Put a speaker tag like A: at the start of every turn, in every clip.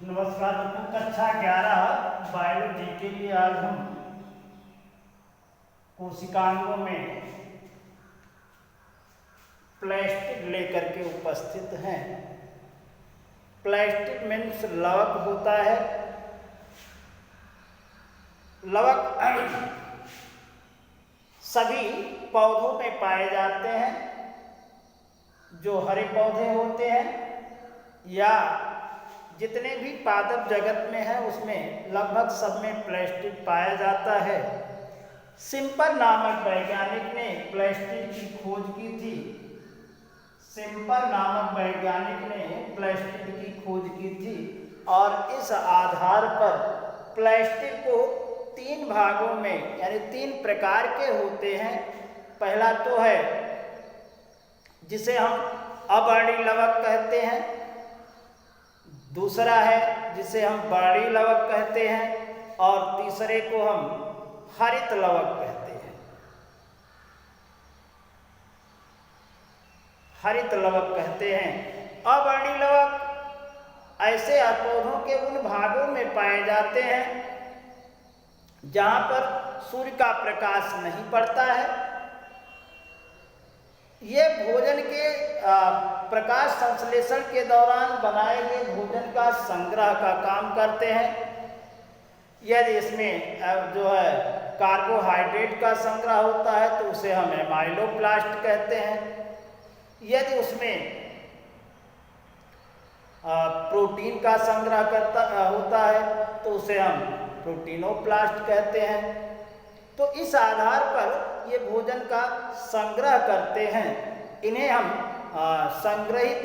A: नमस्कार बच्चों, कक्षा 11 बायोलॉजी के लिए आज हम कोशिकांगों में प्लास्टिड लेकर के उपस्थित हैं। प्लास्टिड मीन्स लवक होता है। लवक सभी पौधों में पाए जाते हैं, जो हरे पौधे होते हैं या जितने भी पादप जगत में है उसमें लगभग सब में प्लास्टिड पाया जाता है। सिम्पर नामक वैज्ञानिक ने प्लास्टिड की खोज की थी। सिम्पर नामक वैज्ञानिक ने प्लास्टिड की खोज की थी और इस आधार पर प्लास्टिड को 3 भागों में यानी 3 प्रकार के होते हैं। पहला तो है जिसे हम अवर्णी लवक कहते हैं, दूसरा है जिसे हम वर्णी लवक कहते हैं और तीसरे को हम हरित लवक कहते हैं। हरित लवक कहते हैं। अवर्णी लवक ऐसे पौधों के उन भागों में पाए जाते हैं जहां पर सूर्य का प्रकाश नहीं पड़ता है। ये भोजन के प्रकाश संश्लेषण के दौरान बनाए गए भोजन का संग्रह का काम करते हैं। यदि इसमें जो है कार्बोहाइड्रेट का संग्रह होता है तो उसे हम एमाइलोप्लास्ट कहते हैं। यदि उसमें प्रोटीन का संग्रह होता है तो उसे हम प्रोटीनोप्लास्ट कहते हैं। तो इस आधार पर ये भोजन का संग्रह करते हैं। इन्हें हम संग्रहित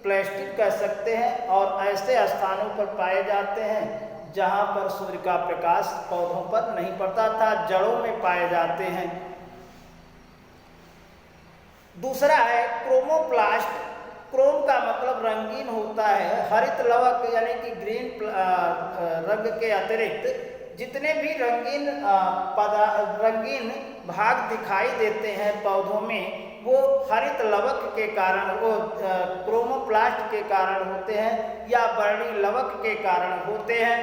A: प्लास्टिड कह सकते हैं और ऐसे स्थानों पर पाए जाते हैं जहां पर सूर्य का प्रकाश पौधों पर नहीं पड़ता था, जड़ों में पाए जाते हैं। दूसरा है क्रोमोप्लास्ट। क्रोम का मतलब रंगीन होता है। हरित लवक यानी कि ग्रीन रंग के अतिरिक्त जितने भी रंगीन भाग दिखाई देते हैं पौधों में, वो हरित लवक के कारण, वो क्रोमोप्लास्ट के कारण होते हैं या वर्णी लवक के कारण होते हैं।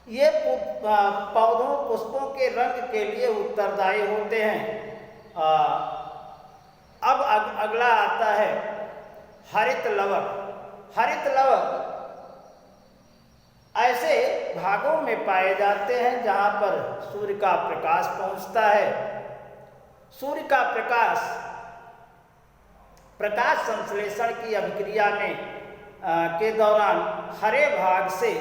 A: ये पौधों पुष्पों के रंग के लिए उत्तरदायी होते हैं। अब अगला आता है हरित लवक। हरित लवक ऐसे भागों में पाए जाते हैं जहां पर सूर्य का प्रकाश पहुंचता है। सूर्य का प्रकाश संश्लेषण की अभिक्रिया में के दौरान हरे भाग से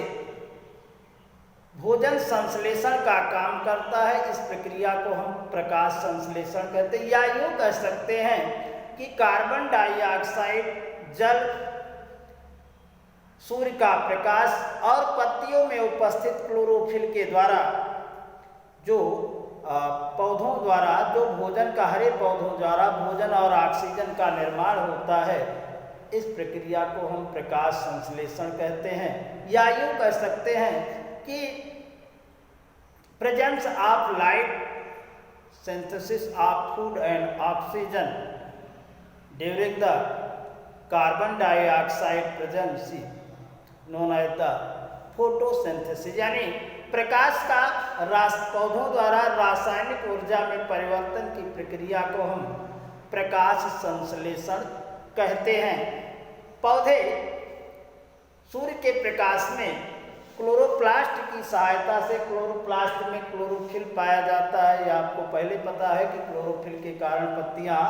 A: भोजन संश्लेषण का काम करता है। इस प्रक्रिया को हम प्रकाश संश्लेषण कहते हैं, या यूं कह सकते हैं कि कार्बन डाइऑक्साइड, जल, सूर्य का प्रकाश और पत्तियों में उपस्थित क्लोरोफिल के द्वारा जो पौधों द्वारा जो भोजन का, हरे पौधों द्वारा भोजन और ऑक्सीजन का निर्माण होता है, इस प्रक्रिया को हम प्रकाश संश्लेषण कहते हैं। या यूं कह सकते हैं कि presence of light, synthesis of food and oxygen during the carbon dioxide presence known as the photosynthesis, यानी प्रकाश का पौधों द्वारा रासायनिक ऊर्जा में परिवर्तन की प्रक्रिया को हम प्रकाश संश्लेषण कहते हैं। पौधे सूर्य के प्रकाश में क्लोरोप्लास्ट की सहायता से, क्लोरोप्लास्ट में क्लोरोफिल पाया जाता है। यह आपको पहले पता है कि क्लोरोफिल के कारण पत्तियां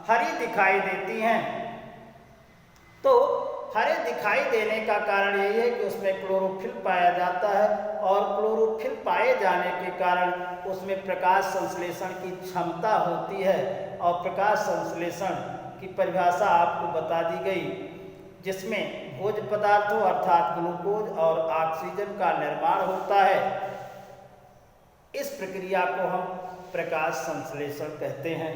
A: हरी दिखाई देती हैं। तो हरे दिखाई देने का कारण यही है कि उसमें क्लोरोफिल पाया जाता है और क्लोरोफिल पाए जाने के कारण उसमें प्रकाश संश्लेषण की क्षमता होती है। और प्रकाश संश्लेषण की परिभाषा आपको बता दी गई, जिसमें भोज्य पदार्थों अर्थात ग्लूकोज और ऑक्सीजन का निर्माण होता है। इस प्रक्रिया को हम प्रकाश संश्लेषण कहते हैं।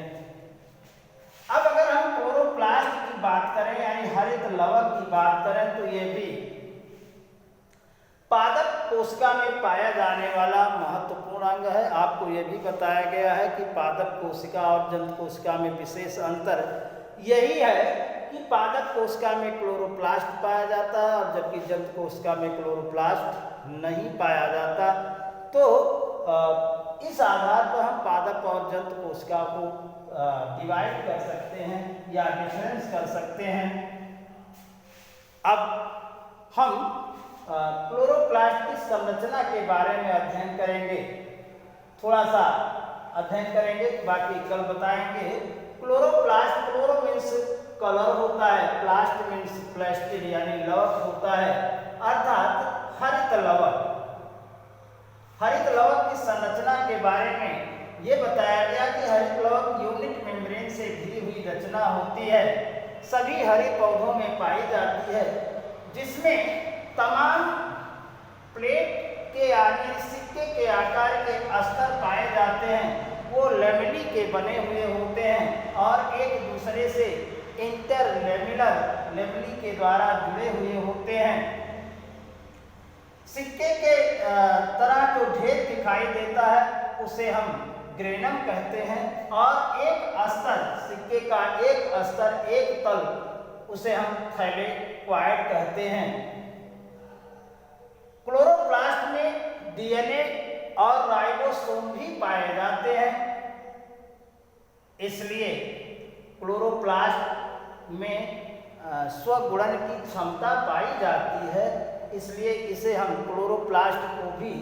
A: अब अगर हम क्लोरोप्लास्ट की बात करें यानी हरित लवक की बात करें तो ये भी पादप कोशिका में पाया जाने वाला महत्वपूर्ण अंग है। आपको यह भी बताया गया है कि पादप कोशिका और जंतु कोशिका में विशेष अंतर यही है कि पादप कोशिका में क्लोरोप्लास्ट पाया जाता है और जबकि जंतु कोशिका में क्लोरोप्लास्ट नहीं पाया जाता। तो इस आधार पर हम पादप और जंतु कोशिका को डिवाइड कर सकते हैं या डिफरेंस कर सकते हैं। अब हम क्लोरोप्लास्ट की संरचना के बारे में अध्ययन करेंगे, थोड़ा सा अध्ययन करेंगे, बाकी कल बताएंगे। क्लोरोप्लास्ट, क्लोरो मीन्स कलर होता है, प्लास्ट मीन्स प्लास्टिड यानी लवक होता है, अर्थात हरित लवक। हरित लवक की संरचना के बारे में ये बताया गया कि हरित लवक यूनिट मेम्ब्रेन से घिरी हुई रचना होती है, सभी हरे पौधों में पाई जाती है, जिसमें तमाम प्लेट के यानी सिक्के के आकार के अस्तर पाए जाते हैं। वो लेमेली के बने हुए होते हैं और एक दूसरे से इंटरलेमिनर लेमेली के द्वारा जुड़े हुए होते हैं। सिक्के के तरह जो ढेर दिखाई देता है उसे हम ग्रेनम कहते हैं और एक अस्तर, सिक्के का एक अस्तर, एक तल, उसे हम थैलेक्वाइड कहते हैं। क्लोरोप्लास्ट में डीएनए और राइबोसोम भी पाए जाते हैं, इसलिए क्लोरोप्लास्ट में स्वगुणन की क्षमता पाई जाती है, इसलिए इसे हम क्लोरोप्लास्ट को भी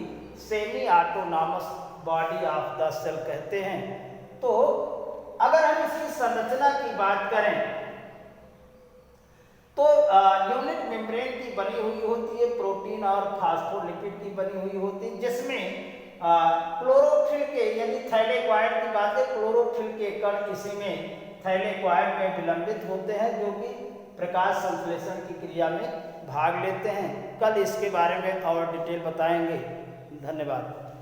A: semi autonomous body of the cell कहते हैं। तो अगर हम इसकी संरचना की बात करें तो यूनिट मेम्ब्रेन की बनी हुई होती है, प्रोटीन और फास्फोलिपिड की बनी हुई होती है, जिसमें क्लोरोफिल के यानी थैलेक्वाइड की बात है, क्लोरोफिल के कण इसी में थैलेक्वाइड में विलंबित होते हैं जो कि प्रकाश संश्लेषण की क्रिया में भाग लेते हैं। कल इसके बारे में और डिटेल बताएंगे। धन्यवाद।